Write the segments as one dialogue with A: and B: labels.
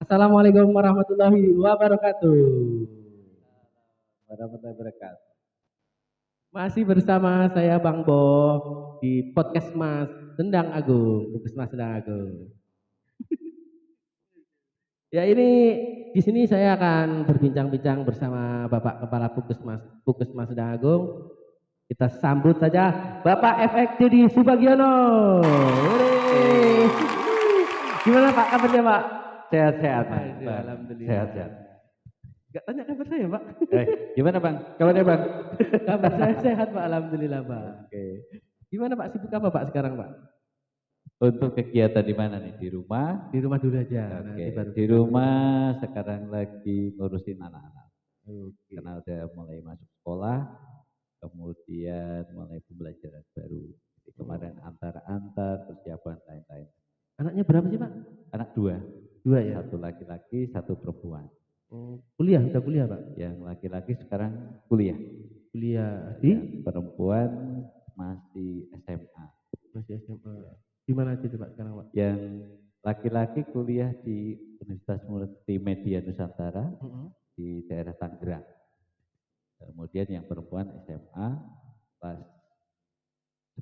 A: Assalamualaikum warahmatullahi wabarakatuh.
B: Warahmatullahi wabarakatuh.
A: Masih bersama saya Bang Bo di podcast Mas Sendang Agung, Puskesmas Sendang Agung. Ya ini di sini saya akan berbincang-bincang bersama Bapak Kepala Puskesmas Sendang Agung. Kita sambut saja Bapak FX Dedi Subagiono. Yeay. Gimana Pak kabarnya Pak?
B: Sehat-sehat, Bang.
A: Aduh, alhamdulillah.
B: Sehat-sehat.
A: Gak tanya kabar saya Pak?
B: Gimana, Bang? Kabarnya, Bang?
A: Kabar saya sehat Pak, alhamdulillah Pak.
B: Oke.
A: Gimana Pak, sibuk apa Pak sekarang Pak?
B: Untuk kegiatan di mana nih? Di rumah?
A: Di rumah dulu aja.
B: Oke.
A: Nanti baru
B: Di rumah sekarang lagi ngurusin anak-anak.
A: Oke.
B: Karena udah mulai masuk sekolah, kemudian mulai pembelajaran baru. Jadi kemarin antar-antar, persiapan lain-lain.
A: Anaknya berapa sih Pak?
B: Anak dua.
A: Dua ya?
B: Satu laki-laki, satu perempuan.
A: Oh, kuliah, udah kuliah Pak?
B: Yang laki-laki sekarang kuliah.
A: Kuliah
B: Yang perempuan masih SMA.
A: masih SMA. Di mana aja tuh Pak sekarang Pak?
B: Yang laki-laki kuliah di Universitas Multimedia Nusantara di daerah Tangerang. Kemudian yang perempuan SMA kelas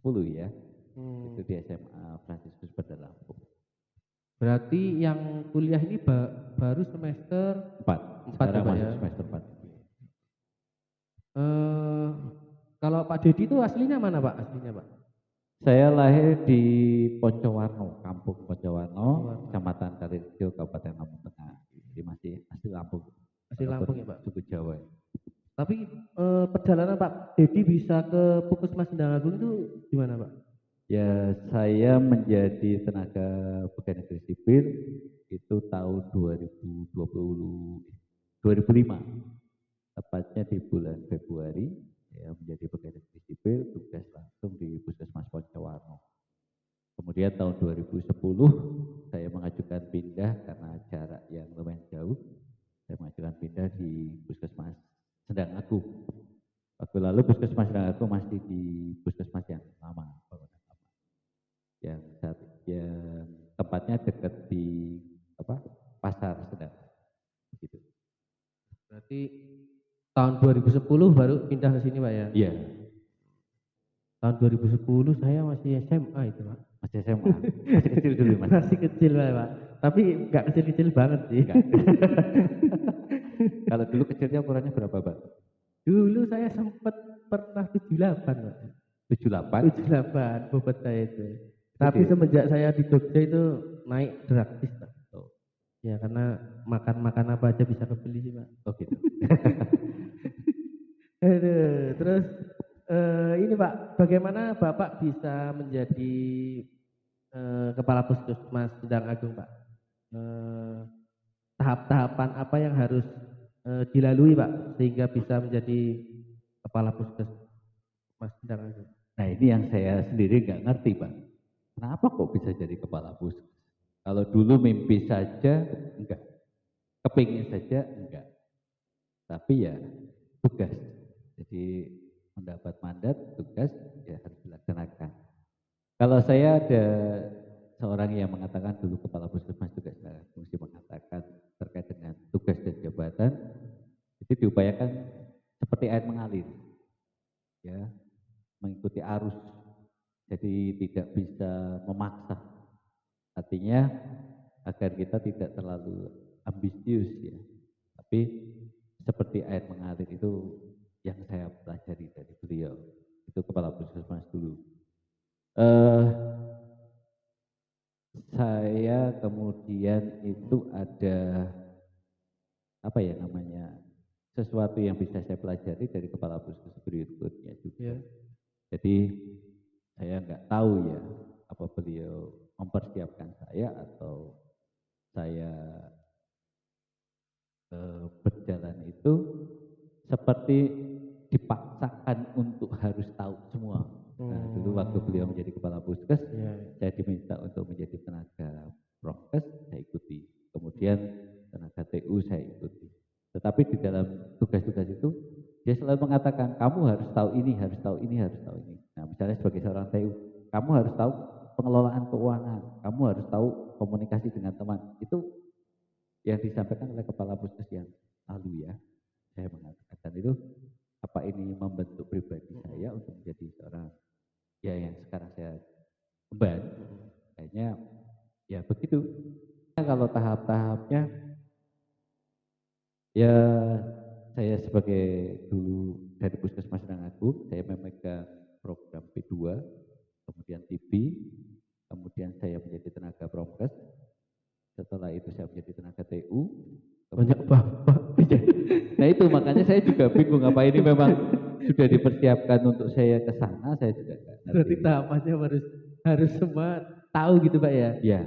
B: 10 ya. Itu di SMA Fransiskus Bandar Lampung.
A: Berarti yang kuliah ini baru semester
B: 4.
A: Empat ya,
B: Sekarang
A: Pak,
B: masuk
A: ya?
B: semester 4.
A: Kalau Pak Dedi itu aslinya mana Pak? Aslinya Pak?
B: Saya lahir di Poncowarno, Kampung Poncowarno, Kecamatan Karirjo, Kabupaten Lampung Tengah. Jadi masih asli Lampung.
A: Asli Lampung ya Pak?
B: Suku Jawa.
A: Tapi perjalanan Pak Dedi bisa ke Puskesmas Sendang Agung itu gimana Pak?
B: Ya, saya menjadi tenaga pegawai negeri sipil itu tahun 2005, tepatnya di bulan Februari, ya, menjadi pegawai negeri sipil, tugas langsung di Puskesmas Poncowarno. Kemudian tahun 2010 saya mengajukan pindah karena jarak yang lumayan jauh. Saya mengajukan pindah di Puskesmas Sendang Agung. Waktu lalu Puskesmas Sendang Agung masih di Puskesmas yang lama, yang tempatnya dekat di Pasar Sendang. Gitu.
A: Berarti tahun 2010 baru pindah ke sini Pak ya?
B: Iya.
A: Tahun 2010 saya masih SMA itu Pak.
B: Masih SMA. Masih kecil dulu Mas.
A: Masih kecil Pak. Tapi nggak kecil-kecil banget sih.
B: Kalau dulu kecilnya ukurannya berapa Pak?
A: Dulu saya sempat pernah 78 Pak.
B: 78?
A: 78 bobot saya itu. Tapi semenjak saya di Jogja itu naik drastis Pak. Ya karena makan apa aja bisa kebeli sih Pak.
B: Oh gitu.
A: Aduh, terus ini Pak, bagaimana Bapak bisa menjadi Kepala Puskesmas Sendang Agung Pak? Tahap-tahapan apa yang harus dilalui Pak sehingga bisa menjadi Kepala Puskesmas Sendang Agung?
B: Nah ini yang saya sendiri nggak ngerti Pak. Kenapa kok bisa jadi Kepala Puskes? Kalau dulu mimpi saja enggak, kepingin saja enggak. Tapi ya tugas. Jadi mendapat mandat, tugas ya harus dilaksanakan. Kalau saya ada seorang yang mengatakan dulu Kepala Puskesmas juga saya mesti mengatakan terkait dengan tugas dan jabatan itu diupayakan seperti air mengalir, ya, mengikuti arus. Jadi tidak bisa memaksa. Artinya agar kita tidak terlalu ambisius ya. Tapi seperti air mengalir itu yang saya pelajari dari beliau. Itu Kepala Puskesmas dulu. Saya kemudian itu ada apa ya namanya, sesuatu yang bisa saya pelajari dari Kepala Puskesmas berikutnya juga. Jadi saya nggak tahu ya apa beliau mempersiapkan saya atau saya berjalan itu seperti dipaksakan untuk harus tahu semua. Nah, dulu waktu beliau menjadi Kepala Puskes, saya diminta untuk menjadi tenaga prokes, saya ikuti. Kemudian tenaga TU saya ikuti. Tetapi di dalam tugas-tugas itu, dia selalu mengatakan, kamu harus tahu ini, harus tahu ini, harus tahu ini. Nah, misalnya sebagai seorang TU, kamu harus tahu pengelolaan keuangan, kamu harus tahu komunikasi dengan teman. Itu yang disampaikan oleh Kepala Puskes yang lalu ya, saya mengatakan itu apa ini membentuk pribadi saya untuk menjadi seorang ya yang sekarang saya emban, kayaknya ya begitu. Kalau tahap-tahapnya ya saya sebagai dulu dari Puskesmas Agung, saya memegang program P2, kemudian TB, kemudian saya menjadi tenaga prokes, setelah itu saya menjadi tenaga TU.
A: Banyak bapak.
B: Nah itu makanya saya juga bingung apa ini memang sudah dipersiapkan untuk saya ke sana, saya juga nggak
A: Berarti
B: ngerti.
A: tahapannya harus semua tahu gitu Pak ya.
B: Ya,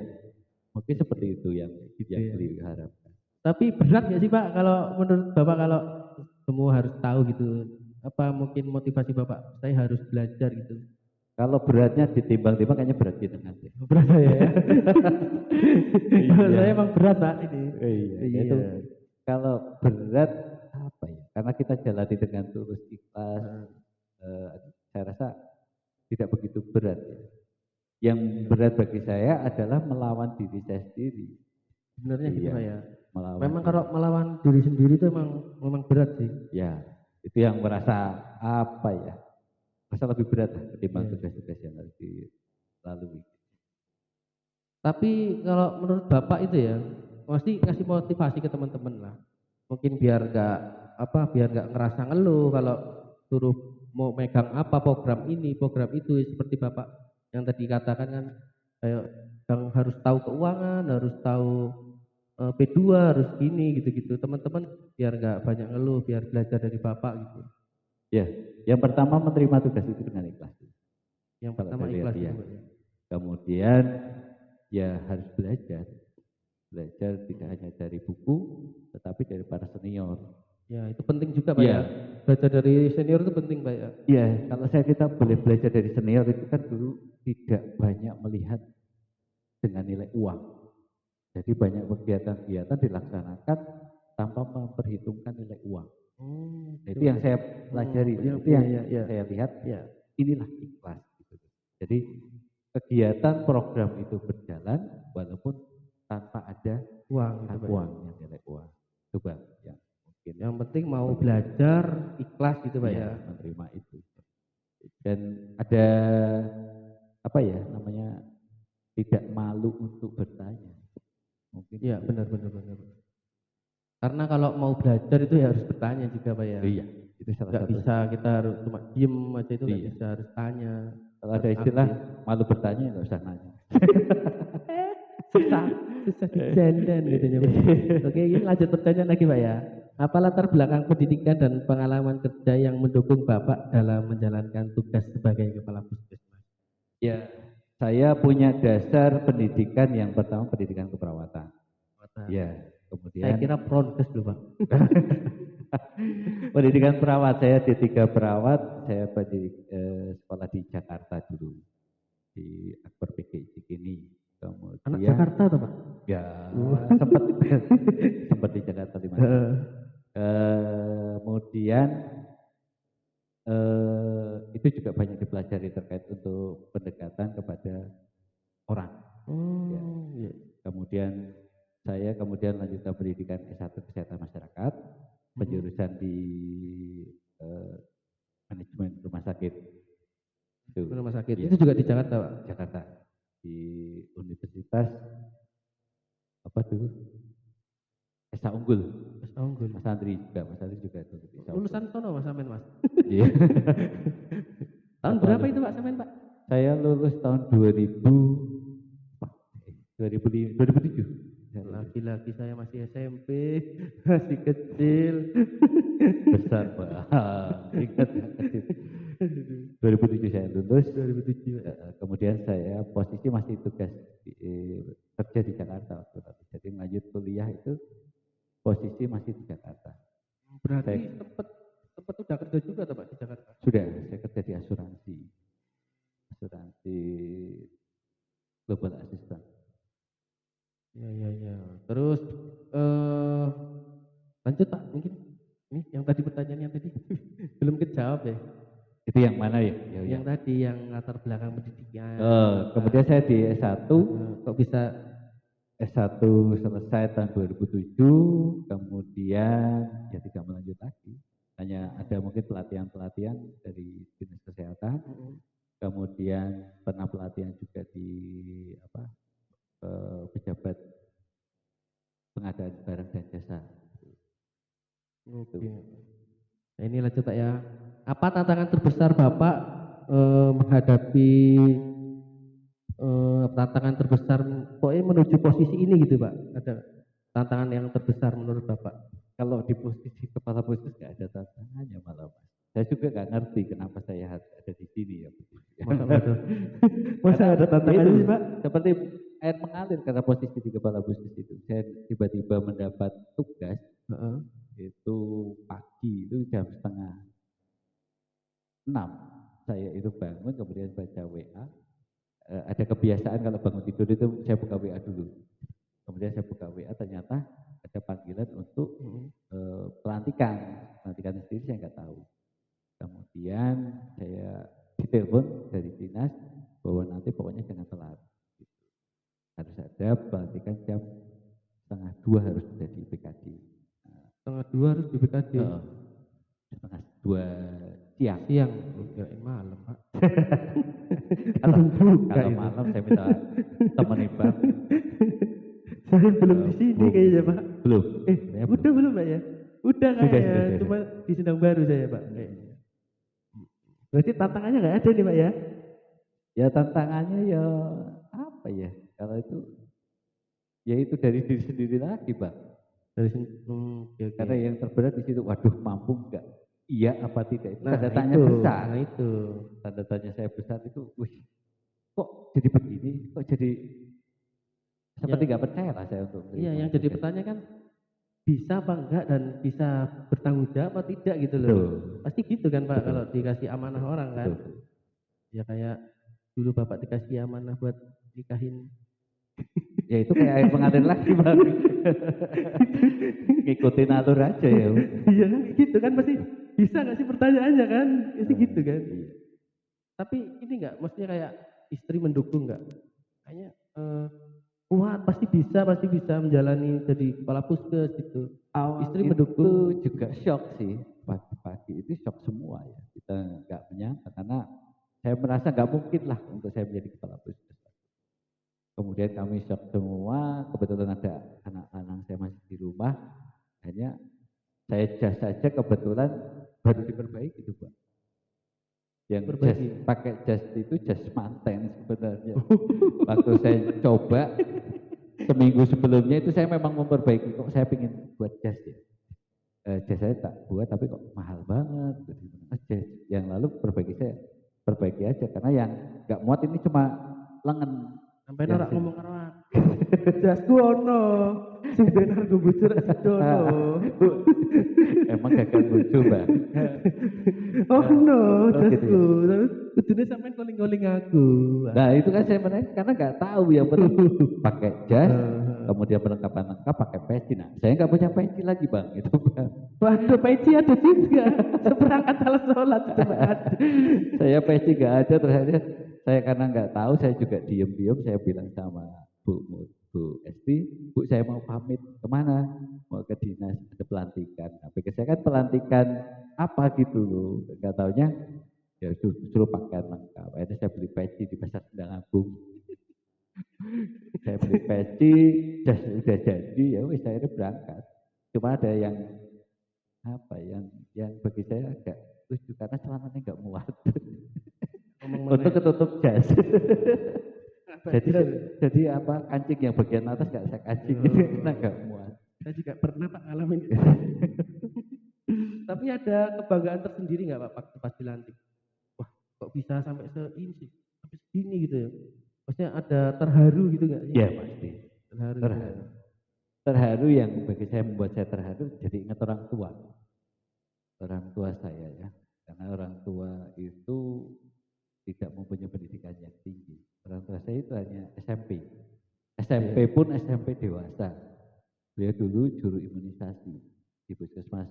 B: mungkin seperti itu yang
A: Iya.
B: beliau harapkan.
A: Tapi berat nggak sih Pak kalau menurut Bapak kalau semua harus tahu gitu? Apa mungkin motivasi Bapak saya harus belajar gitu?
B: Kalau beratnya ditimbang-timbang kayaknya berat gitu nanti.
A: Berat saya ya. Kalau
B: Iya.
A: saya emang berat Pak ini.
B: Iya,
A: Iya.
B: itu kalau berat apa ya? Karena kita jalani dengan tulus ikhlas, saya rasa tidak begitu berat ya. Yang berat bagi saya adalah melawan diri saya sendiri.
A: Sebenarnya gitu
B: Iya,
A: Pak ya.
B: melawan
A: Memang
B: diri.
A: kalau melawan diri sendiri itu memang berat sih.
B: Ya, itu yang merasa apa ya? Merasa lebih berat lah ketimbang
A: Iya.
B: tugas-tugas yang harus dilalui.
A: Tapi kalau menurut Bapak itu ya, pasti ngasih motivasi ke teman-teman lah. Mungkin biar nggak ngerasa ngeluh kalau suruh mau megang apa program ini, program itu seperti Bapak yang tadi katakan kan kayak yang harus tahu keuangan, harus tahu P2, harus gini gitu-gitu. Teman-teman biar nggak banyak ngeluh, biar belajar dari Bapak gitu.
B: Ya, yang pertama menerima tugas itu dengan ikhlas.
A: Yang
B: Kalau
A: pertama
B: saya lihat,
A: ikhlas
B: ya.
A: dulu, Pak, ya.
B: Kemudian ya harus belajar tidak hanya dari buku, tetapi dari para senior.
A: Ya, itu penting juga Pak
B: Iya.
A: ya. Belajar dari senior itu penting Pak ya.
B: Iya, kalau kita boleh belajar dari senior itu kan dulu tidak banyak melihat dengan nilai uang. Jadi banyak kegiatan-kegiatan dilaksanakan tanpa memperhitungkan nilai uang. Nah, itu yang saya pelajari, itu yang saya lihat, inilah ikhlas. Gitu. Jadi kegiatan program itu berjalan walaupun tanpa ada
A: Uang, gitu, Pak, ya.
B: uangnya, nilai uang. Coba yang mungkin
A: Yang penting mau belajar ikhlas gitu Pak
B: iya,
A: ya.
B: menerima itu. Dan ada apa ya namanya tidak malu untuk bertanya. Mungkin
A: Iya benar. Karena kalau mau belajar itu ya harus bertanya juga Pak ya.
B: iya, itu salah
A: Nggak
B: satu.
A: bisa kita harus cuma diem aja itu nggak
B: Iya.
A: bisa, harus tanya.
B: Kalau ada istilah malu bertanya nggak usah nanya.
A: susah dijandan gitu ya Pak. Oke, ini lanjut pertanyaan lagi Pak ya. Apa latar belakang pendidikan dan pengalaman kerja yang mendukung Bapak dalam menjalankan tugas sebagai kepala puskesmas?
B: Ya, saya punya dasar pendidikan yang pertama pendidikan keperawatan. Ya,
A: Saya
B: kemudian
A: kira pronkes loh Pak.
B: pendidikan perawat, saya D3 perawat, saya sekolah di Jakarta dulu di Akper PGI Cikini.
A: Anak
B: Kemudian
A: Jakarta tuh Pak?
B: ya sempat sempat di Jakarta 5 tahun. Kemudian itu juga banyak dipelajari terkait untuk pendekatan kepada orang. Ya.
A: Iya.
B: Kemudian saya lanjutkan pendidikan S1 Kesehatan Masyarakat, penjurusan di manajemen rumah sakit.
A: Rumah sakit.
B: Ya.
A: Itu juga di Jakarta Pak?
B: Jakarta di Universitas apa tuh? Esa Unggul.
A: Esa Unggul.
B: Mas Andri juga itu.
A: Lulusan sono Mas Samen Mas.
B: Iya.
A: Tahun berapa itu Pak Samen Pak?
B: Saya lulus tahun 2007.
A: Lagi-lagi saya masih SMP, masih kecil.
B: Besar Pak. Ingat kecil. 2007 saya lulus.
A: 2007.
B: Kemudian saya posisi masih tugas kerja di Jakarta waktu itu. Jadi lanjut kuliah itu posisi masih di Jakarta.
A: Berarti sempat udah kerja juga tuh Pak di Jakarta? Sudah,
B: saya kerja di asuransi Global Assistant.
A: Iya. Terus lanjut Pak, mungkin ini yang tadi pertanyaannya tadi belum kejawab ya.
B: Itu yang mana ya?
A: Yang tadi yang latar belakang pendidikan.
B: Kemudian saya di S1
A: kok bisa
B: S1 selesai tahun 2007, kemudian ya tidak melanjut lagi. Hanya ada mungkin pelatihan-pelatihan dari dinas kesehatan, kemudian pernah pelatihan juga di pejabat pengadaan barang dan jasa.
A: Oke. Nah, inilah coba ya. Apa tantangan terbesar Bapak menghadapi tantangan terbesar pokoknya menuju posisi ini gitu Pak? Ada tantangan yang terbesar menurut Bapak?
B: Kalau di posisi kepala puskes nggak ada tantangannya malah Mas. Saya juga nggak ngerti kenapa saya harus ada di sini ya.
A: Masa nggak ada? Masa
B: Karena
A: ada tantangannya
B: itu,
A: sih Pak?
B: seperti air mengalir karena posisi di kepala puskes itu. Saya tiba-tiba mendapat tugas
A: Heeh.
B: itu pagi itu jam setengah 6. Saya itu bangun kemudian baca WA. Ada kebiasaan kalau bangun tidur itu saya buka WA dulu. Kemudian saya buka WA ternyata ada panggilan untuk pelantikan. Pelantikan sendiri saya nggak tahu. Kemudian saya ditelepon dari dinas bahwa nanti pokoknya jangan telat. Harus ada pelantikan jam setengah 2 harus sudah di PKD.
A: Setengah 2 harus di BKD.
B: Setengah 2 siang.
A: Siang, kirain malam Pak.
B: Kalau malam saya minta temenin Bang.
A: Saya belum di sini kayaknya Pak.
B: Belum.
A: Udah belum Pak ya? Udah kayaknya,
B: Sudah.
A: cuma di Sindang Baru saya Pak. Berarti tantangannya nggak ada nih Pak ya?
B: Ya tantangannya ya apa ya? Kalau itu ya itu dari diri sendiri lagi, Pak.
A: Dari sini, oke.
B: Karena yang terberat di situ, waduh mampu enggak? Iya apa tidak? Itu
A: Nah,
B: tanda tanya
A: itu,
B: besar.
A: nah itu.
B: Tanda tanya saya besar itu, wih, kok jadi begini? Kok jadi seperti nggak percaya lah saya untuk
A: Iya, yang jadi pertanyaan kan bisa apa enggak dan bisa bertanggung jawab apa tidak gitu loh.
B: Betul.
A: Pasti gitu kan Pak
B: Betul.
A: kalau dikasih amanah orang kan.
B: Betul.
A: Ya kayak dulu Bapak dikasih amanah buat nikahin.
B: Ya itu kayak air mengalir lagi Bang. Ngikutin alur aja ya.
A: Iya kan gitu kan pasti bisa nggak sih pertanyaannya kan? Pasti gitu kan.
B: Iya.
A: Tapi ini enggak maksudnya kayak istri mendukung enggak? Kayaknya kuat pasti bisa menjalani jadi kepala puskes gitu.
B: Awal
A: Istri
B: itu
A: mendukung.
B: juga shock sih, pagi-pagi itu shock semua ya. Kita nggak menyangka karena saya merasa nggak mungkin lah untuk saya menjadi kepala puskes. Kemudian kami shock semua, kebetulan ada anak-anak saya masih di rumah, hanya saya jas saja kebetulan baru diperbaiki itu Pak. Yang jas, pakai jas itu jas manten sebenarnya. Waktu saya coba seminggu sebelumnya itu saya memang memperbaiki, kok saya ingin buat jas ya. Jas saya tak buat tapi kok mahal banget. Jas yang lalu perbaiki aja karena yang nggak muat ini cuma lengan.
A: Sampai norak ngomong karo aku. Jasku ono, sing benar gue bujur ono.
B: Emang gagal lucu Mbak.
A: Oh no,
B: gitu
A: jasku. Kudune sampai calling aku.
B: Nah itu kan saya menarik karena nggak tahu yang penting pakai jas, kemudian perlengkapan lengkap pakai peci. Nah saya nggak punya peci lagi Bang, itu Bang.
A: Waduh, peci ada juga. Seperangkat alat sholat itu Pak.
B: Saya peci nggak ada terus akhirnya saya karena nggak tahu saya juga diem-diem saya bilang sama Bu Esti, Bu saya mau pamit kemana? Mau ke dinas ada pelantikan. Nah, pikir saya kan pelantikan apa gitu loh, nggak taunya ya suruh pakaian lengkap. Akhirnya saya beli peci di pasar Sendang Agung. Saya beli peci, jas udah jadi, ya wis akhirnya berangkat. Cuma ada yang apa yang bagi saya agak lucu karena celananya nggak muat. Untuk ketutup jas. jadi apa kancing yang bagian atas nggak saya kancing gitu karena nggak muat.
A: Saya juga pernah Pak ngalamin. Tapi ada kebanggaan tersendiri nggak Pak pas dilantik? Wah kok bisa sampai ini sih, sampai segini gitu ya? Maksudnya ada terharu gitu nggak sih?
B: Iya pasti.
A: Terharu.
B: Terharu yang bagi saya membuat saya terharu jadi ingat orang tua. Orang tua saya ya, karena orang tua itu tidak mempunyai pendidikan yang tinggi. Orang tua saya itu hanya SMP. SMP pun SMP dewasa. Beliau dulu juru imunisasi di Puskesmas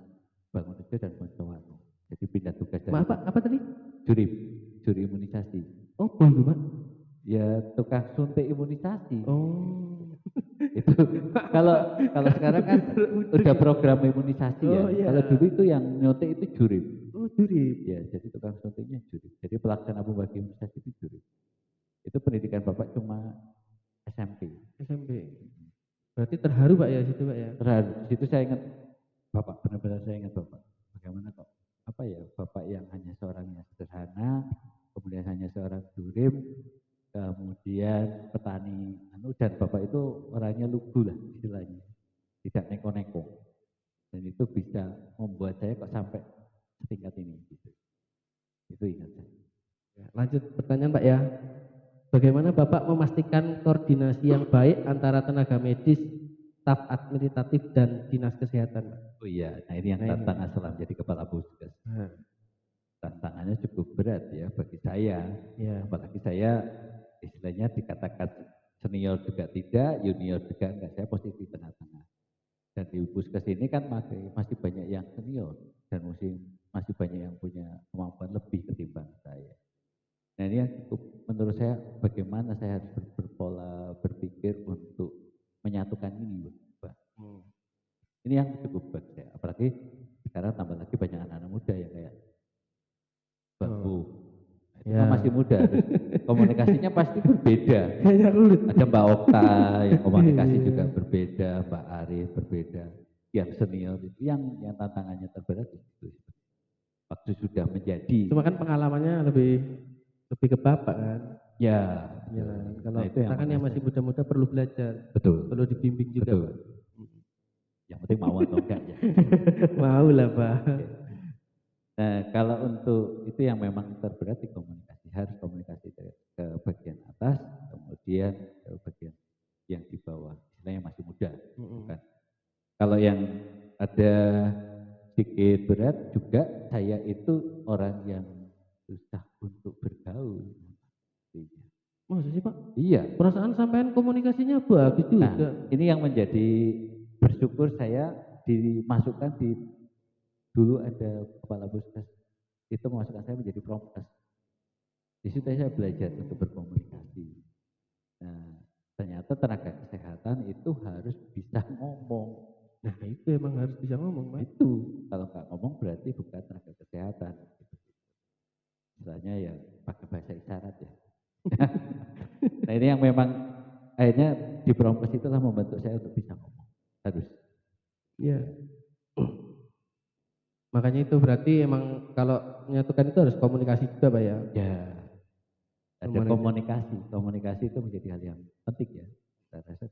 B: Bangunrejo dan Bontowono. Jadi pindah tugas dari
A: apa tadi?
B: Juri imunisasi.
A: Oh, boleh Pak?
B: Ya tukang suntik imunisasi.
A: Oh.
B: Itu kalau kalau sekarang kan udah program imunisasi ya.
A: Oh iya.
B: Kalau dulu itu yang nyuntik itu jurim.
A: Oh juri.
B: Ya, jadi tukang suntiknya jurim. Jadi pelaksana pembagi imunisasi itu jurim. Itu pendidikan Bapak cuma SMP.
A: SMP. Berarti terharu Pak ya situ Pak ya.
B: Terharu. Di situ saya ingat Bapak, benar-benar saya ingat Bapak. Bagaimana kok apa ya, Bapak yang hanya seorang yang sederhana, kemudian hanya seorang jurim, kemudian petani dan Bapak itu orangnya lugu lah istilahnya, tidak neko-neko, dan itu bisa membuat saya kok sampai setingkat ini gitu. Itu ingat saya.
A: Ya, lanjut pertanyaan Pak ya. Bagaimana Bapak memastikan koordinasi yang baik antara tenaga medis, staf administratif dan dinas kesehatan Pak?
B: Oh iya, nah ini yang
A: Nah, ini.
B: tantangan setelah menjadi kepala puskes.
A: Nah,
B: Tantangannya cukup berat ya bagi saya,
A: ya.
B: apalagi saya istilahnya dikatakan senior juga tidak, junior juga enggak, saya posisi tengah-tengah. Dan di puskes ini kan masih banyak yang senior dan masih banyak yang punya kemampuan lebih ketimbang saya. Nah ini yang cukup menurut saya bagaimana saya harus berpola berpikir untuk menyatukan ini, Pak. Ini yang cukup buat saya, apalagi sekarang tambah lagi banyak anak-anak muda yang kayak Baku. Nah, itu
A: Ya.
B: kan masih muda, terus komunikasinya pasti berbeda.
A: Kayaknya sulit.
B: Ada Mbak Okta yang komunikasi
A: Iya.
B: juga berbeda, Mbak Arif berbeda, yang senior itu yang tantangannya terberat itu. Waktu sudah menjadi.
A: Cuma kan pengalamannya lebih ke Bapak kan.
B: Ya.
A: Ya, kalau
B: Nah, itu
A: kita kan yang masih muda-muda perlu belajar,
B: betul.
A: perlu dibimbing juga.
B: Betul.
A: Pak.
B: Yang penting mau atau enggak ya.
A: Mau lah Pak.
B: Nah, kalau untuk itu yang memang terberat di komunikasi, harus komunikasi ke bagian atas, kemudian ke bagian yang di bawah, istilahnya masih muda. Bukan. Kalau yang ada sedikit berat juga, saya itu orang yang susah untuk bergaul.
A: Masa sih Pak?
B: Iya.
A: Perasaan sampean komunikasinya bagus juga.
B: Nah, ini yang menjadi bersyukur saya dimasukkan di dulu ada kepala puskes itu memasukkan saya menjadi promkes. Di situ saya belajar untuk berkomunikasi. Nah, ternyata tenaga kesehatan itu harus bisa ngomong.
A: Nah itu emang harus bisa ngomong Pak.
B: Itu kalau nggak ngomong berarti bukan tenaga kesehatan. Istilahnya ya pakai bahasa isyarat ya. Nah ini yang memang akhirnya di promkes itulah membantu saya untuk bisa ngomong. Harus.
A: Iya. Makanya itu berarti emang kalau menyatukan itu harus komunikasi juga Pak ya.
B: Ya. Ada komunikasi. Komunikasi itu menjadi hal yang penting ya. Saya rasa.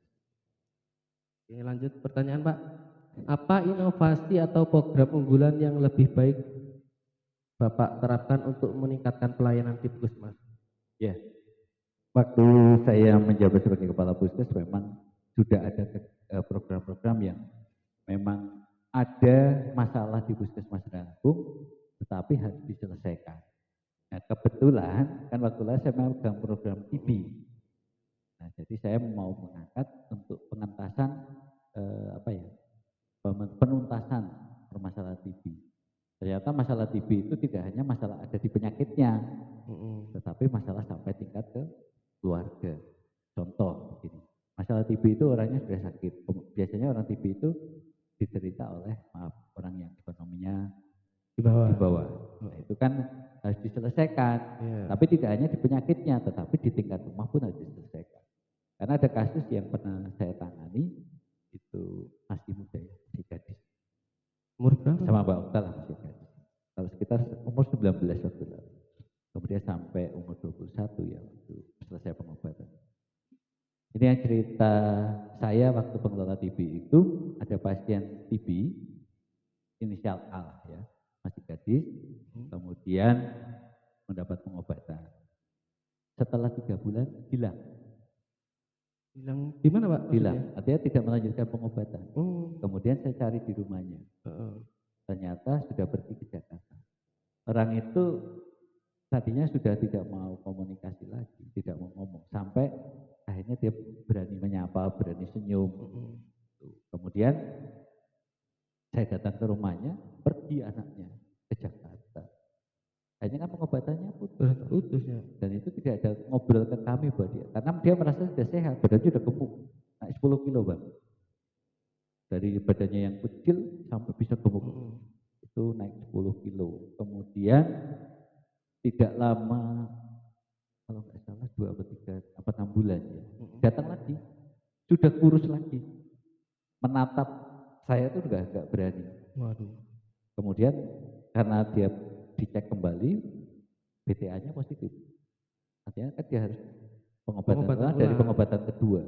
A: Oke, lanjut pertanyaan Pak. Apa inovasi atau program unggulan yang lebih baik Bapak terapkan untuk meningkatkan pelayanan di puskesmas?
B: Ya. Waktu saya menjabat sebagai kepala puskes memang sudah ada program-program yang memang ada masalah di puskesmas Agung, tetapi harus diselesaikan. Nah, kebetulan kan waktu lalu saya memegang program TB. Nah, jadi saya mau mengangkat untuk pengentasan penuntasan permasalahan TB. Ternyata masalah TB itu tidak hanya masalah ada di penyakitnya, tetapi masalah sampai tingkat ke keluarga. Contoh begini, masalah TB itu orangnya sudah sakit. Biasanya orang TB itu diderita oleh orang yang ekonominya di bawah. Nah, itu kan harus diselesaikan. Tapi tidak hanya di penyakitnya, tetapi di tingkat rumah pun harus diselesaikan. Karena ada kasus yang pernah saya tangani itu masih muda ya, masih gadis.
A: Umur berapa?
B: Sama Mbak Okta lah masih gadis. Kalau sekitar umur 19 waktu lalu. Kemudian sampai umur 21 ya waktu selesai pengobatan. Ini yang cerita saya waktu pengelola TB itu ada pasien TB inisial A ya, masih gadis, kemudian mendapat pengobatan. Setelah 3 bulan hilang.
A: Hilang di mana Pak?
B: Hilang, artinya tidak melanjutkan pengobatan.
A: Oh.
B: Kemudian saya cari di rumahnya. Ternyata sudah pergi ke Jakarta. Orang itu tadinya sudah tidak mau komunikasi lagi, tidak mau ngomong. Sampai akhirnya dia berani menyapa, berani senyum. Kemudian saya datang ke rumahnya, pergi anaknya ke Jakarta. Akhirnya kan pengobatannya putus ya. Dan itu tidak ada ngobrol ke kami buat dia. Karena dia merasa sudah sehat, badannya sudah gemuk. Nah 10 kilo Bang. Dari badannya yang kecil sampai bisa gemuk. Itu naik 10 kilo. Kemudian tidak lama, kalau nggak salah 2 atau 3, apa 6 bulan ya, datang lagi, sudah kurus lagi. Menatap saya itu nggak berani.
A: Waduh.
B: Kemudian karena dia dicek kembali, BTA-nya positif. Artinya kan dia harus pengobatan ulang dari pengobatan kedua,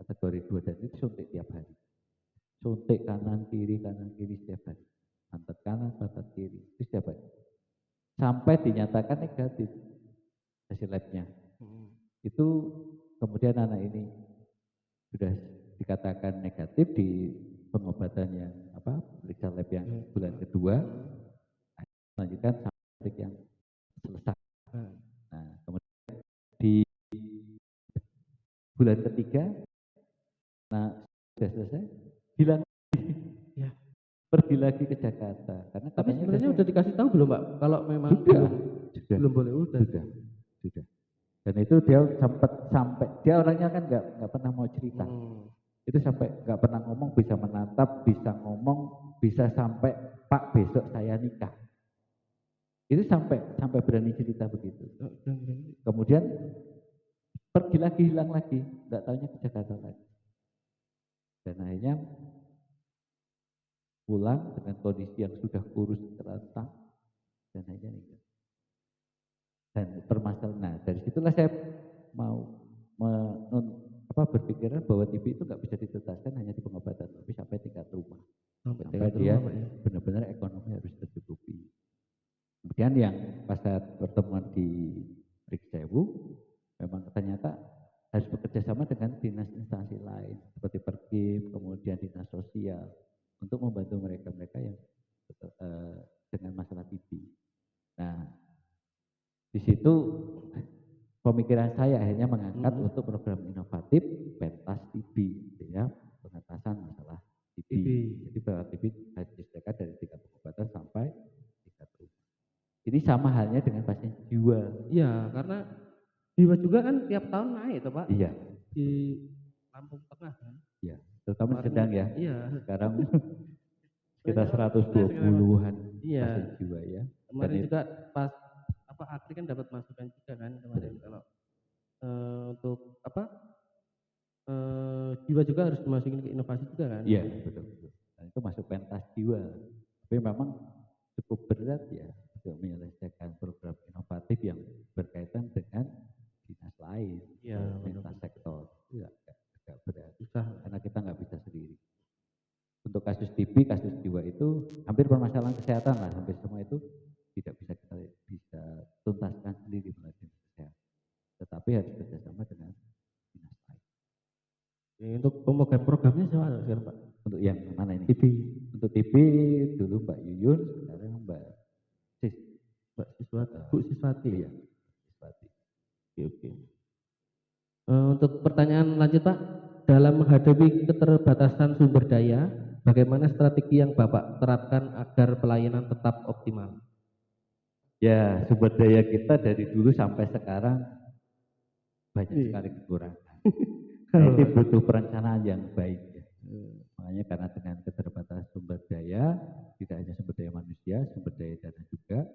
B: kategori 2, dan itu suntik tiap hari. Suntik kanan kiri setiap hari. Pantat kanan, pantat kiri, itu setiap hari. Sampai dinyatakan negatif hasil labnya. Itu kemudian anak ini sudah dikatakan negatif di pengobatan yang periksa lab yang bulan kedua, lanjutkan sampai yang selesai. Nah, kemudian di bulan ketiga, nah sudah selesai, hilang,
A: Ya.
B: pergi lagi ke Jakarta. Karena
A: Tapi sebenarnya udah dikasih tahu belum Pak? Kalau memang
B: sudah.
A: belum boleh
B: sudah. Dan itu dia sampai dia orangnya kan nggak pernah mau cerita. Itu sampai nggak pernah ngomong, bisa menatap, bisa ngomong, bisa sampai Pak besok saya nikah. Itu sampai berani cerita begitu. Kemudian pergi lagi, hilang lagi, nggak tahunya ke Jakarta lagi. Dan akhirnya pulang dengan kondisi yang sudah kurus terentang dan akhirnya nikah. Dan permasalahan, nah dari situlah saya mau berpikiran bahwa TB itu nggak bisa dituntaskan hanya di pengobatan, tapi sampai tingkat rumah. Sampai dia benar-benar ekonomi harus tercukupi. Kemudian yang pas saat pertemuan di Riksewu, memang ternyata harus bekerja sama dengan dinas instansi lain seperti Perkim, kemudian dinas sosial untuk membantu mereka-mereka yang dengan masalah TB. Nah, di situ pemikiran saya akhirnya mengangkat untuk program inovatif pentas TB, ya, pengentasan masalah TB. Jadi bahwa TB harus disediakan dari tingkat pengobatan sampai tingkat rumah. Ini sama halnya dengan pasien jiwa.
A: Iya, karena jiwa juga kan tiap tahun naik, toh Pak.
B: Iya.
A: Di Lampung Tengah kan.
B: Iya, terutama sedang ya.
A: Iya.
B: Sekarang sekitar 120-an pasien jiwa ya.
A: Kemarin juga pas Akri kan dapat masukan juga kan kemarin kalau untuk jiwa juga harus dimasukin ke inovasi juga kan.
B: Iya, betul. Nah, itu masuk pentas jiwa. Tapi memang cukup berat ya untuk menyelesaikan program inovatif yang berkaitan dengan dinas lain, pentas sektor. Itu agak berat. Susah karena kita nggak bisa sendiri. Untuk kasus TB, kasus jiwa itu hampir permasalahan kesehatan lah, hampir semua itu tidak bisa kita bisa tuntaskan sendiri melalui dinas kesehatan. Tetapi harus bekerjasama dengan dinas lain.
A: Untuk pemegang programnya siapa sekarang Pak?
B: Untuk yang mana ini?
A: TB.
B: Untuk TB dulu Mbak Yuyun, sekarang Mbak Siswati.
A: Bu Siswati.
B: Iya, Siswati.
A: Oke. Untuk pertanyaan lanjut Pak, dalam menghadapi keterbatasan sumber daya, bagaimana strategi yang Bapak terapkan agar pelayanan tetap optimal?
B: Ya, sumber daya kita dari dulu sampai sekarang banyak sekali kekurangan. Nah, itu butuh perencanaan yang baik ya. Makanya karena dengan keterbatasan sumber daya, tidak hanya sumber daya manusia, sumber daya dana juga,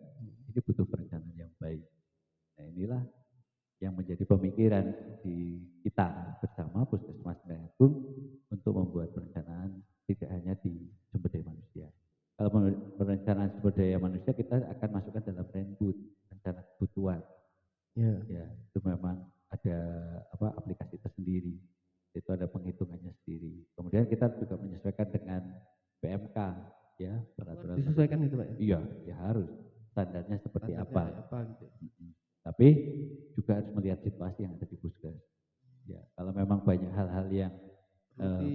B: ini butuh perencanaan yang baik. Nah, inilah yang menjadi pemikiran di kita bersama Puskesmas Agung untuk membuat perencanaan tidak hanya di sumber daya manusia. Kalau perencanaan sumber daya manusia kita akan masukkan dalam Renbud, rencana kebutuhan. Ya, itu memang ada aplikasi tersendiri. Itu ada penghitungannya sendiri. Kemudian kita juga menyesuaikan dengan PMK, ya, peraturan.
A: Disesuaikan itu Pak?
B: Iya, ya harus. Standarnya seperti apa?
A: Gitu.
B: Tapi juga harus melihat situasi yang ada di Puskes. Ya, kalau memang banyak hal-hal yang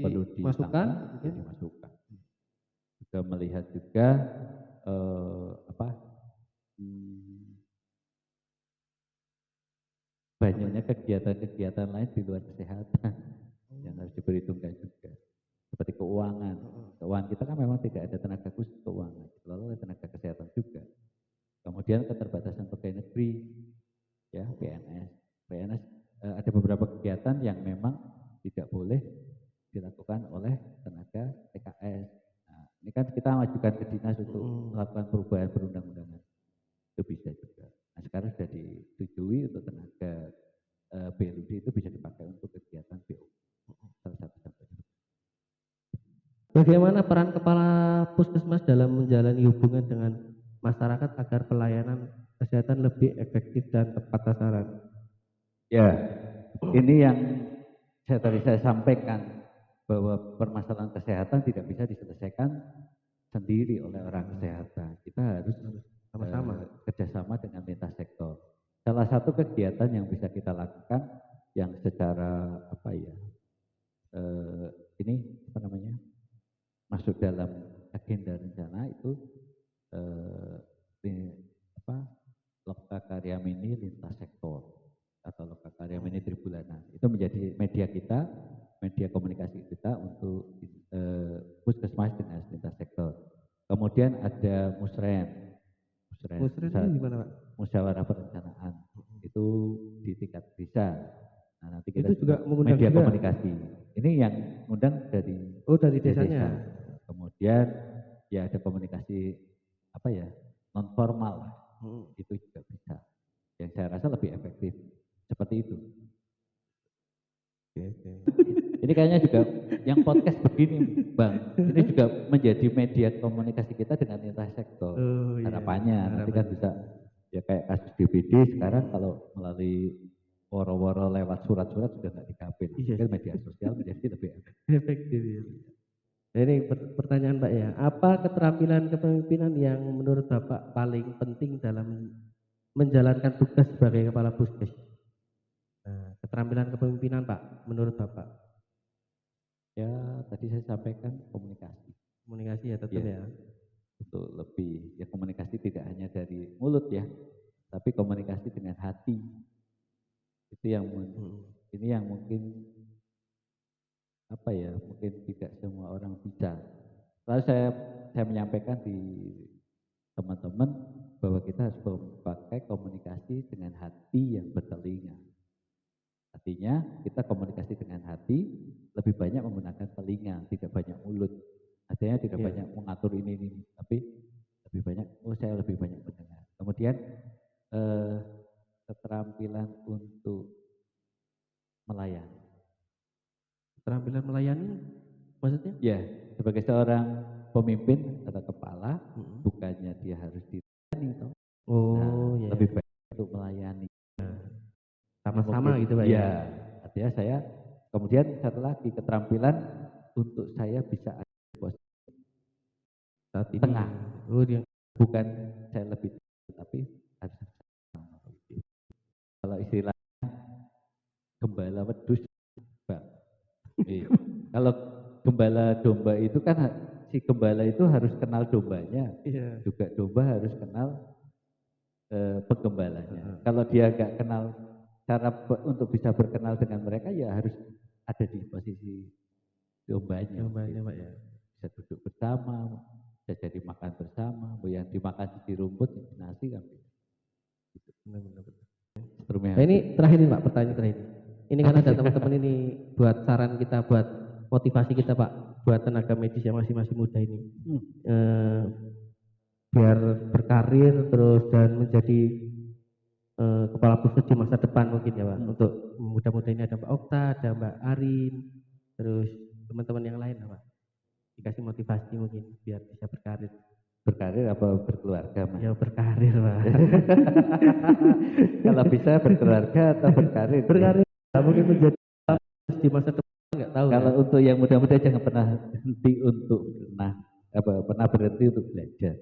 B: perlu dimasukkan, ya dimasukkan. Juga melihat juga banyaknya kegiatan-kegiatan lain di luar kesehatan yang harus diperhitungkan juga. Seperti keuangan. Keuangan kita kan memang tidak ada tenaga khusus keuangan, lalu ada tenaga kesehatan juga. Kemudian keterbatasan pegawai negeri, ya PNS. PNS ada beberapa kegiatan yang memang tidak boleh dilakukan oleh tenaga TKS. Nah, ini kan kita majukan ke dinas untuk melakukan perubahan perundang-undangan. Itu bisa juga. Nah, sekarang sudah disetujui untuk tenaga BLUD itu bisa dipakai untuk kegiatan BO. Salah satu contohnya.
A: Bagaimana peran kepala puskesmas dalam menjalani hubungan dengan masyarakat agar pelayanan kesehatan lebih efektif dan tepat sasaran?
B: Ya, ini yang tadi saya sampaikan bahwa permasalahan kesehatan tidak bisa diselesaikan sendiri oleh orang kesehatan. Kita harus
A: Sama-sama.
B: kerjasama dengan lintas sektor. Salah satu kegiatan yang bisa kita lakukan yang secara ini apa namanya masuk dalam agenda rencana itu Loka Karya Mini lintas sektor atau Loka Karya Mini Tribulanan. Itu menjadi media kita, media komunikasi kita untuk puskesmas dengan lintas sektor. Kemudian ada Musren.
A: Musren itu gimana Pak?
B: Musyawarah perencanaan. Itu di tingkat desa. Nah, nanti kita
A: itu juga mengundang
B: media
A: juga?
B: komunikasi. Ini yang undang dari
A: desanya.
B: desa. Kemudian ya ada komunikasi non formal. Itu juga bisa. Yang saya rasa lebih efektif seperti itu.
A: Oke.
B: Ini kayaknya juga yang podcast begini, Bang. Ini juga menjadi media komunikasi kita dengan lintas sektor. Harapannya nanti kan bisa ya kayak kasus DBD sekarang kalau melalui woro-woro lewat surat-surat sudah nggak dikabin. Mungkin media sosial menjadi lebih
A: efektif. Nah, ini pertanyaan Pak ya. Apa keterampilan kepemimpinan yang menurut Bapak paling penting dalam menjalankan tugas sebagai kepala puskes? Nah, keterampilan kepemimpinan Pak, menurut Bapak?
B: Ya, tadi saya sampaikan komunikasi.
A: Komunikasi ya tetap ya.
B: Untuk lebih ya komunikasi tidak hanya dari mulut ya, tapi komunikasi dengan hati. Itu yang ini yang mungkin mungkin tidak semua orang bisa. Lalu saya menyampaikan di teman-teman bahwa kita harus memakai komunikasi dengan hati yang bertelinga. Artinya kita komunikasi dengan hati lebih banyak menggunakan telinga, tidak banyak mulut. Artinya tidak banyak mengatur ini, tapi lebih banyak, saya lebih banyak mendengar. Kemudian keterampilan untuk melayani. Keterampilan melayani maksudnya? Ya, sebagai seorang pemimpin atau kepala, bukannya dia harus dilayani, lebih baik untuk melayani.
A: Sama-sama gitu Pak ya.
B: Artinya saya, kemudian satu lagi keterampilan untuk saya bisa ada di posisi
A: saat ini.
B: Tengah. Bukan saya lebih tapi harus kalau istilahnya gembala wedus, Pak. Kalau gembala domba itu kan si gembala itu harus kenal dombanya, juga domba harus kenal penggembalanya. Kalau dia nggak kenal cara untuk bisa berkenal dengan mereka, ya harus ada di posisi dombanya.
A: Pak ya.
B: Bisa duduk bersama, bisa jadi makan bersama, yang dimakan di rumput, di nasi kan.
A: Benar.
B: Nah,
A: ini terakhir nih Pak, pertanyaan terakhir. Ini kan ada teman-teman ini buat saran kita, buat motivasi kita Pak, buat tenaga medis yang masih muda ini. Biar berkarir terus dan menjadi kepala puskes di masa depan mungkin ya Pak. Untuk muda-muda ini ada Mbak Okta, ada Mbak Arin, terus teman-teman yang lain Pak. Dikasih motivasi mungkin biar bisa berkarir.
B: Berkarir apa berkeluarga Mas?
A: Ya berkarir Pak.
B: Kalau bisa berkeluarga atau berkarir?
A: Berkarir. Mungkin menjadi di masa depan nggak tahu.
B: Kalau untuk yang muda-muda jangan pernah berhenti untuk pernah berhenti untuk belajar.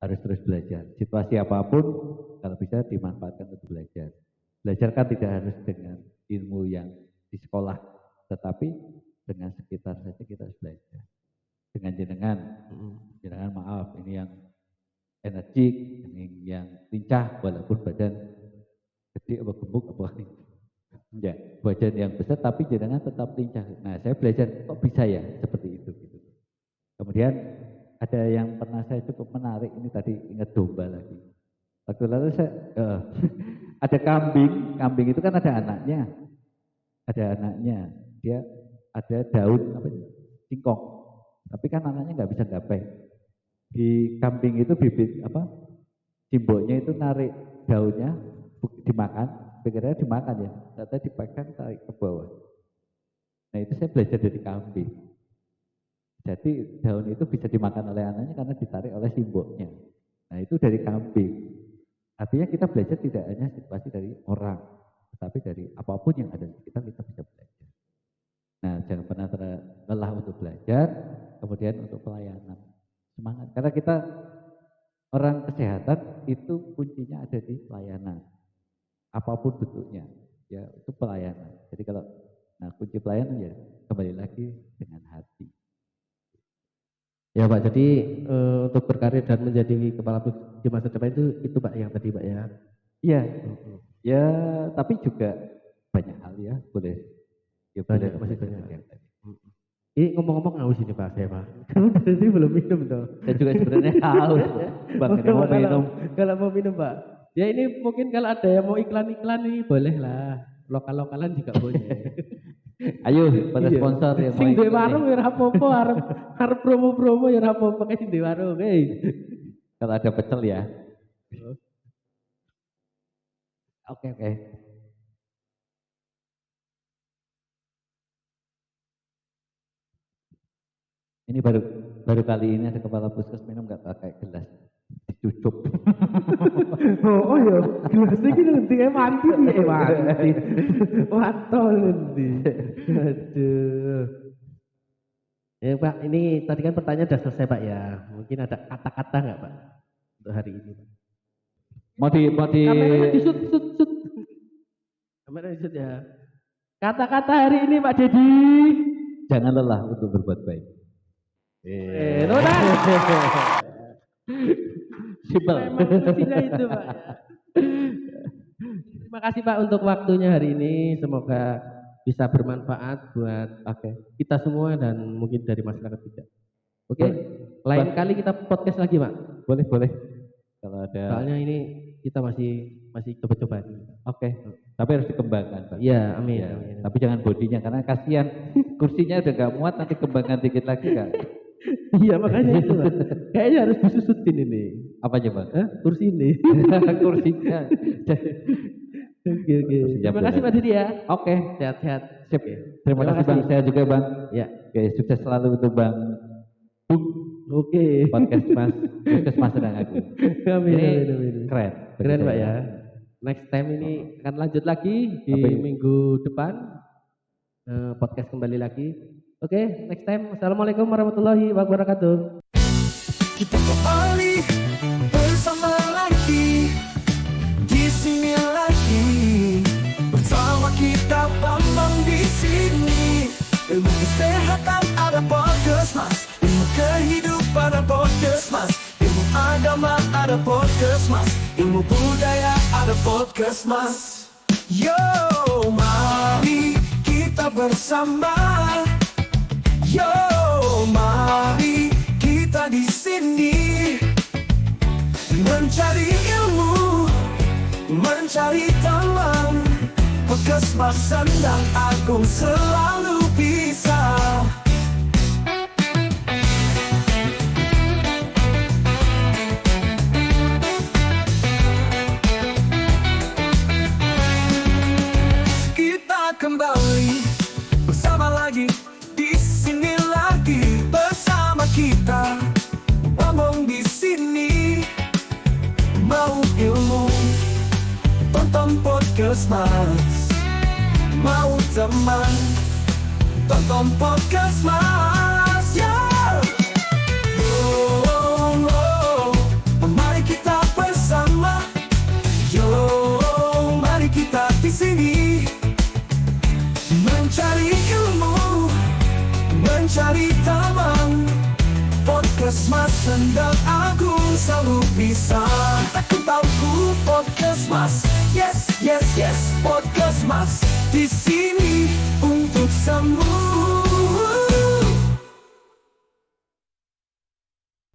B: Harus terus belajar. Situasi apapun kalau bisa dimanfaatkan untuk belajar. Belajar kan tidak harus dengan ilmu yang di sekolah, tetapi dengan sekitar saja kita harus belajar. Dengan jenengan maaf, ini yang energik, ini yang lincah, walaupun badan gede apa gemuk apa ya, badan yang besar tapi jenengan tetap lincah. Nah, saya belajar kok bisa ya seperti itu. Gitu. Kemudian ada yang pernah saya cukup menarik, ini tadi ingat domba lagi. Waktu lalu saya ada kambing itu kan ada anaknya, dia ada daun apa singkong, tapi kan anaknya nggak bisa gapai. Di kambing itu bibit apa simboknya itu narik daunnya dimakan, pikirnya dimakan ya, ternyata dipegang tarik ke bawah. Nah itu saya belajar dari kambing. Jadi daun itu bisa dimakan oleh anaknya karena ditarik oleh simboknya. Nah itu dari kambing. Artinya kita belajar tidak hanya situasi dari orang, tetapi dari apapun yang ada di sekitar kita bisa belajar. Nah jangan pernah lelah untuk belajar, kemudian untuk pelayanan. Semangat, karena kita orang kesehatan itu kuncinya ada di pelayanan. Apapun bentuknya, ya itu pelayanan. Jadi kalau kunci pelayanan ya kembali lagi dengan hati.
A: Ya Pak, jadi untuk berkarir dan menjadi kepala di masa depan itu Pak yang tadi Pak ya.
B: Iya, ya tapi juga banyak hal ya boleh. Ya
A: Banyak,
B: boleh
A: masih banyak.
B: yang tadi.
A: Ini ngomong-ngomong haus ini Pak saya Pak. Kamu tadi belum minum toh?
B: Saya juga sebenarnya haus, Bang. Ini mau minum.
A: Kalau mau minum Pak. Ya ini mungkin kalau ada yang mau iklan-iklan nih boleh lah. Lokal-lokalan juga boleh.
B: Ayo pada
A: Iya.
B: sponsor yang mau
A: Sing duwe
B: ikut
A: warung
B: nih.
A: ya ora apa-apa, arep promo-promo ya ora apa-apa kayak sing duwe warung.
B: Kalau ada pecel ya. Oke. Ini baru kali ini ada kepala puskes minum nggak pakai gelas, dicucuk.
A: Oh ya, gelasnya iki nanti mati piye mati. Wantol nanti. Aduh. Ya Pak, ini tadi kan pertanyaan sudah selesai Pak ya. Mungkin ada kata-kata nggak Pak untuk hari ini Pak?
B: Mau di
A: Kameranya disut. Kamera disut ya. Kata-kata hari ini Pak Dedi.
B: jangan lelah untuk berbuat baik.
A: Nona.
B: Simpel.
A: Memang kuncinya itu Pak. Terima kasih Pak untuk waktunya hari ini. Semoga bisa bermanfaat buat kita semua dan mungkin dari masyarakat juga. Oke, lain kali kita podcast lagi Pak.
B: Boleh. Kalau ada.
A: Soalnya ini kita masih coba-coba.
B: Oke. Tapi harus dikembangkan Pak.
A: Iya, amin.
B: Ya,
A: Amin.
B: tapi jangan bodinya karena kasihan kursinya udah gak muat, nanti kembangkan dikit lagi Kak.
A: Iya makanya itu Pak. Kayaknya harus disusutin ini.
B: Apa aja Pak?
A: Kursi ini.
B: Kursinya.
A: Oke. Terima kasih Pak Didi ya.
B: Oke.
A: Sehat-sehat.
B: Sip. Terima kasih Bang. Saya juga Bang.
A: Ya.
B: Oke, sukses selalu untuk Bang Bung.
A: Oke.
B: Podcast Mas sedang aku.
A: Amin.
B: Keren.
A: Keren Pak ya. Next time ini akan lanjut lagi di minggu depan. Podcast kembali lagi. Oke, next time. Assalamualaikum warahmatullahi wabarakatuh.
C: Kita kembali bersama lagi di sini lagi bersama kita Bambang di sini. Ilmu kesehatan ada Puskesmas, ilmu kehidupan ada Puskesmas, ilmu agama ada Puskesmas, ilmu budaya ada Puskesmas. Yo, mari kita bersama. Yo, mari kita di sini mencari ilmu, mencari teman. Puskesmas Sendang Agung selalu bisa. Kita kembali bersama lagi. Sini lagi bersama kita, ngomong di sini. Mau ilmu, tonton Puskesmas. Mau teman, tonton Puskesmas. Mari kita bersama. Mari kita di sini mencari ilmu, mencari teman. Puskesmas Sendang Agung selalu bisa. Aku tahu Puskesmas. Yes. Puskesmas di sini untuk semua.